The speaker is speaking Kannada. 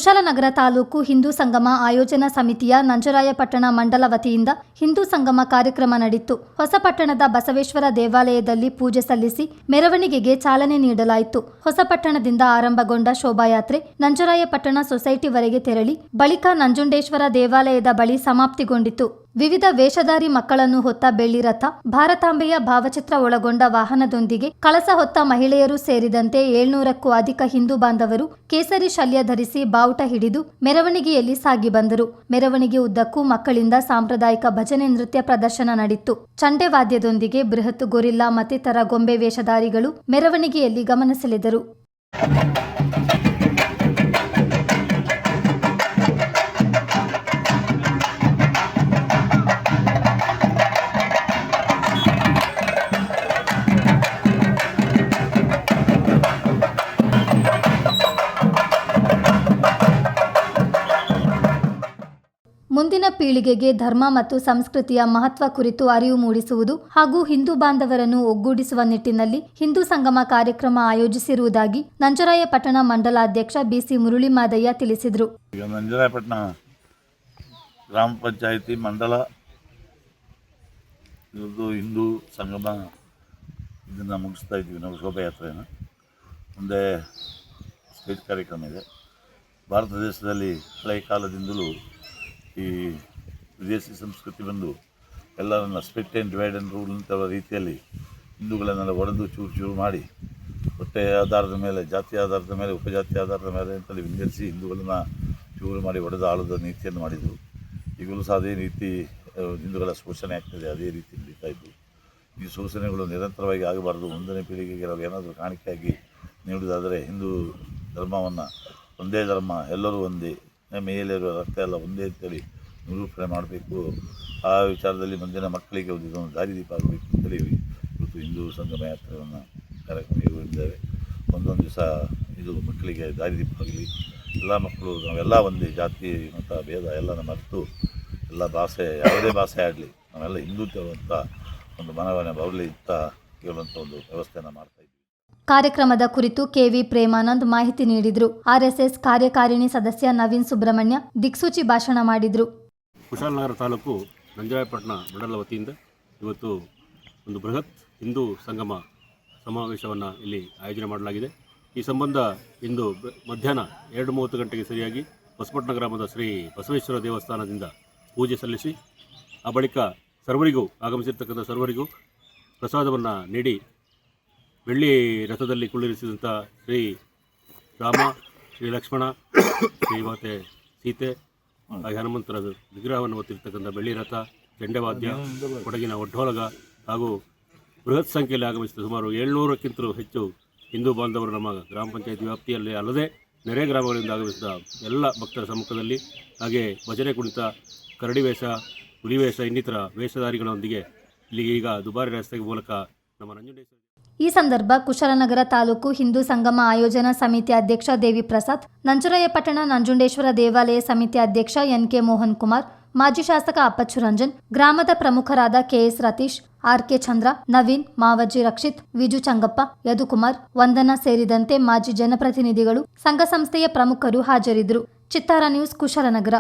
ಕುಶಾಲನಗರ ತಾಲೂಕು ಹಿಂದೂ ಸಂಗಮ ಆಯೋಜನಾ ಸಮಿತಿಯ ನಂಜರಾಯಪಟ್ಟಣ ಮಂಡಲ ವತಿಯಿಂದ ಹಿಂದೂ ಸಂಗಮ ಕಾರ್ಯಕ್ರಮ ನಡೆಯಿತು. ಹೊಸಪಟ್ಟಣದ ಬಸವೇಶ್ವರ ದೇವಾಲಯದಲ್ಲಿ ಪೂಜೆ ಸಲ್ಲಿಸಿ ಮೆರವಣಿಗೆಗೆ ಚಾಲನೆ ನೀಡಲಾಯಿತು. ಹೊಸಪಟ್ಟಣದಿಂದ ಆರಂಭಗೊಂಡ ಶೋಭಾಯಾತ್ರೆ ನಂಜರಾಯಪಟ್ಟಣ ಸೊಸೈಟಿವರೆಗೆ ತೆರಳಿ ಬಳಿಕ ನಂಜುಂಡೇಶ್ವರ ದೇವಾಲಯದ ಬಳಿ ಸಮಾಪ್ತಿಗೊಂಡಿತು. ವಿವಿಧ ವೇಷಧಾರಿ ಮಕ್ಕಳನ್ನು ಹೊತ್ತ ಬೆಳ್ಳಿ ರಥ, ಭಾರತಾಂಬೆಯ ಭಾವಚಿತ್ರ ಒಳಗೊಂಡ ವಾಹನದೊಂದಿಗೆ ಕಳಸ ಹೊತ್ತ ಮಹಿಳೆಯರು ಸೇರಿದಂತೆ 700ಕ್ಕೂ ಅಧಿಕ ಹಿಂದೂ ಬಾಂಧವರು ಕೇಸರಿ ಶಲ್ಯ ಧರಿಸಿ ಬಾವುಟ ಹಿಡಿದು ಮೆರವಣಿಗೆಯಲ್ಲಿ ಸಾಗಿ ಬಂದರು. ಮೆರವಣಿಗೆ ಉದ್ದಕ್ಕೂ ಮಕ್ಕಳಿಂದ ಸಾಂಪ್ರದಾಯಿಕ ಭಜನೆ ನೃತ್ಯ ಪ್ರದರ್ಶನ ನಡೆಯಿತು. ಚಂಡೆ ವಾದ್ಯದೊಂದಿಗೆ ಬೃಹತ್ ಗೊರಿಲ್ಲಾ ಮತ್ತಿತರ ಗೊಂಬೆ ವೇಷಧಾರಿಗಳು ಮೆರವಣಿಗೆಯಲ್ಲಿ ಗಮನ ಸೆಳೆದರು. ಮುಂದಿನ ಪೀಳಿಗೆಗೆ ಧರ್ಮ ಮತ್ತು ಸಂಸ್ಕೃತಿಯ ಮಹತ್ವ ಕುರಿತು ಅರಿವು ಮೂಡಿಸುವುದು ಹಾಗೂ ಹಿಂದೂ ಬಾಂಧವರನ್ನು ಒಗ್ಗೂಡಿಸುವ ನಿಟ್ಟಿನಲ್ಲಿ ಹಿಂದೂ ಸಂಗಮ ಕಾರ್ಯಕ್ರಮ ಆಯೋಜಿಸಿರುವುದಾಗಿ ನಂಜರಾಯಪಟ್ಟಣ ಮಂಡಲಾಧ್ಯಕ್ಷ ಬಿಸಿ ಮುರುಳಿಮಾದಯ್ಯ ತಿಳಿಸಿದರು. ನಂಜರಾಯಪಟ್ಟಣ ಗ್ರಾಮ ಪಂಚಾಯಿತಿ ಮಂಡಲ ಹಿಂದೂ ಸಂಗಮ ಇದನ್ನು ಮುಗಿಸ್ತಾ ಇದ್ದೀವಿ. ನಾವು ಶೋಭಾಯಾತ್ರೆಯನ್ನು ಮುಂದೆ ಸ್ಟೇಜ್ ಕಾರ್ಯಕ್ರಮ ಇದೆ. ಭಾರತ ದೇಶದಲ್ಲಿ ಹಳೆಯ ಕಾಲದಿಂದಲೂ ಈ ವಿದೇಶಿ ಸಂಸ್ಕೃತಿ ಬಂದು ಎಲ್ಲರನ್ನ split and divide and rule ಅಂತ ರೀತಿಯಲ್ಲಿ ಹಿಂದೂಗಳನ್ನೆಲ್ಲ ಒಡೆದು ಚೂರು ಚೂರು ಮಾಡಿ ಹೊಟ್ಟೆ ಆಧಾರದ ಮೇಲೆ, ಜಾತಿ ಆಧಾರದ ಮೇಲೆ, ಉಪಜಾತಿ ಆಧಾರದ ಮೇಲೆ ಅಂತೇಳಿ ವಿಂಗಡಿಸಿ ಹಿಂದೂಗಳನ್ನು ಚೂರು ಮಾಡಿ ಒಡೆದು ಆಳದ ನೀತಿಯನ್ನು ಮಾಡಿದರು. ಈಗಲೂ ಸಹ ಅದೇ ರೀತಿ ಹಿಂದೂಗಳ ಶೋಷಣೆ ಆಗ್ತದೆ, ಅದೇ ರೀತಿ ನಡೀತಾ ಇದ್ದು ಈ ಶೋಷಣೆಗಳು ನಿರಂತರವಾಗಿ ಆಗಬಾರ್ದು. ಮುಂದಿನ ಪೀಳಿಗೆಗೆ ನಾವು ಏನಾದರೂ ಕಾಣಿಕೆಯಾಗಿ ನೀಡುವುದಾದರೆ ಹಿಂದೂ ಧರ್ಮವನ್ನು ಒಂದೇ ಧರ್ಮ, ಎಲ್ಲರೂ ಒಂದೇ, ಮೇಲಿರುವ ರಕ್ತ ಎಲ್ಲ ಒಂದೇ ಅಂತೇಳಿ ನಿರೂಪಣೆ ಮಾಡಬೇಕು. ಆ ವಿಚಾರದಲ್ಲಿ ಮುಂದಿನ ಮಕ್ಕಳಿಗೆ ಒಂದು ದಾರಿದೀಪ ಆಗಬೇಕು ಅಂತೇಳಿ ಇವತ್ತು ಹಿಂದೂ ಸಂಗಮ ಯಾತ್ರೆಯನ್ನು ಕಾರ್ಯಕ್ರಮ ಇರುವುದಿದ್ದೇವೆ. ಒಂದೊಂದು ದಿವಸ ಇದು ಮಕ್ಕಳಿಗೆ ದಾರಿದೀಪ ಆಗಲಿ. ಎಲ್ಲ ಮಕ್ಕಳು ನಾವೆಲ್ಲ ಒಂದೇ, ಜಾತಿ ಮತ ಭೇದ ಎಲ್ಲನ ಮರೆತು ಎಲ್ಲ ಭಾಷೆ, ಯಾವುದೇ ಭಾಷೆ ಆಗಲಿ ನಾವೆಲ್ಲ ಹಿಂದುತ್ವ ಅಂತ ಒಂದು ಮನವನ್ನ ಬರಲಿ ಅಂತ ಕೇಳುವಂಥ ಒಂದು ವ್ಯವಸ್ಥೆಯನ್ನು ಮಾಡ್ತಾಯಿದ್ವಿ. ಕಾರ್ಯಕ್ರಮದ ಕುರಿತು ಕೆವಿ ಪ್ರೇಮಾನಂದ್ ಮಾಹಿತಿ ನೀಡಿದರು. ಆರ್ಎಸ್ಎಸ್ ಕಾರ್ಯಕಾರಿಣಿ ಸದಸ್ಯ ನವೀನ್ ಸುಬ್ರಹ್ಮಣ್ಯ ದಿಕ್ಸೂಚಿ ಭಾಷಣ ಮಾಡಿದರು. ಕುಶಾಲನಗರ ತಾಲೂಕು ನಂಜರಾಯಪಟ್ಟಣ ಮಂಡಲ ವತಿಯಿಂದ ಇವತ್ತು ಒಂದು ಬೃಹತ್ ಹಿಂದೂ ಸಂಗಮ ಸಮಾವೇಶವನ್ನು ಇಲ್ಲಿ ಆಯೋಜನೆ ಮಾಡಲಾಗಿದೆ. ಈ ಸಂಬಂಧ ಇಂದು ಮಧ್ಯಾಹ್ನ 2:30 ಗಂಟೆಗೆ ಸರಿಯಾಗಿ ಹೊಸಪಟ್ಟಣ ಗ್ರಾಮದ ಶ್ರೀ ಬಸವೇಶ್ವರ ದೇವಸ್ಥಾನದಿಂದ ಪೂಜೆ ಸಲ್ಲಿಸಿ ಆ ಬಳಿಕ ಸರ್ವರಿಗೂ ಆಗಮಿಸಿರ್ತಕ್ಕಂಥ ಸರ್ವರಿಗೂ ಪ್ರಸಾದವನ್ನು ನೀಡಿ ಬೆಳ್ಳಿ ರಥದಲ್ಲಿ ಕುಳ್ಳಿರಿಸಿದಂಥ ಶ್ರೀ ರಾಮ, ಶ್ರೀ ಲಕ್ಷ್ಮಣ, ಶ್ರೀಮಾತೆ ಸೀತೆ ಹಾಗೆ ಹನುಮಂತರ ವಿಗ್ರಹವನ್ನು ಹೊತ್ತಿರ್ತಕ್ಕಂಥ ಬೆಳ್ಳಿ ರಥ, ಚೆಂಡೆವಾದ್ಯ, ಕೊಡಗಿನ ಒಡ್ಡೋಲಗ ಹಾಗೂ ಬೃಹತ್ ಸಂಖ್ಯೆಯಲ್ಲಿ ಆಗಮಿಸಿದ ಸುಮಾರು 700ಕ್ಕಿಂತಲೂ ಹೆಚ್ಚು ಹಿಂದೂ ಬಾಂಧವರು ನಮ್ಮ ಗ್ರಾಮ ಪಂಚಾಯತ್ ವ್ಯಾಪ್ತಿಯಲ್ಲಿ ಅಲ್ಲದೆ ನೆರೆ ಗ್ರಾಮಗಳಿಂದ ಆಗಮಿಸಿದ ಎಲ್ಲ ಭಕ್ತರ ಸಮ್ಮುಖದಲ್ಲಿ ಹಾಗೆ ಭಜನೆ ಕುಣಿತ, ಕರಡಿ ವೇಷ, ಹುಲಿ ವೇಷ ಇನ್ನಿತರ ವೇಷಧಾರಿಗಳೊಂದಿಗೆ ಇಲ್ಲಿಗೆ ಈಗ ದುಬಾರಿ ರಸ್ತೆ ಮೂಲಕ ನಮ್ಮ ನಂಜುಂಡೇಶ್ವರ. ಈ ಸಂದರ್ಭ ಕುಶಾಲನಗರ ತಾಲೂಕು ಹಿಂದೂ ಸಂಗಮ ಆಯೋಜನಾ ಸಮಿತಿ ಅಧ್ಯಕ್ಷ ದೇವಿ ಪ್ರಸಾದ್, ನಂಜರಾಯಪಟ್ಟಣ ನಂಜುಂಡೇಶ್ವರ ದೇವಾಲಯ ಸಮಿತಿ ಅಧ್ಯಕ್ಷ ಎನ್.ಕೆ. ಮೋಹನ್ ಕುಮಾರ್, ಮಾಜಿ ಶಾಸಕ ಅಪ್ಪಚ್ಚು ರಂಜನ್, ಗ್ರಾಮದ ಪ್ರಮುಖರಾದ ಕೆ.ಎಸ್. ರತೀಶ್, ಆರ್.ಕೆ. ಚಂದ್ರ, ನವೀನ್, ಮಾವಜ್ಜಿ ರಕ್ಷಿತ್, ವಿಜು ಚಂಗಪ್ಪ, ಯದುಕುಮಾರ್, ವಂದನಾ ಸೇರಿದಂತೆ ಮಾಜಿ ಜನಪ್ರತಿನಿಧಿಗಳು, ಸಂಘ ಸಂಸ್ಥೆಯ ಪ್ರಮುಖರು ಹಾಜರಿದ್ದರು. ಚಿತ್ತಾರ ನ್ಯೂಸ್, ಕುಶಾಲನಗರ.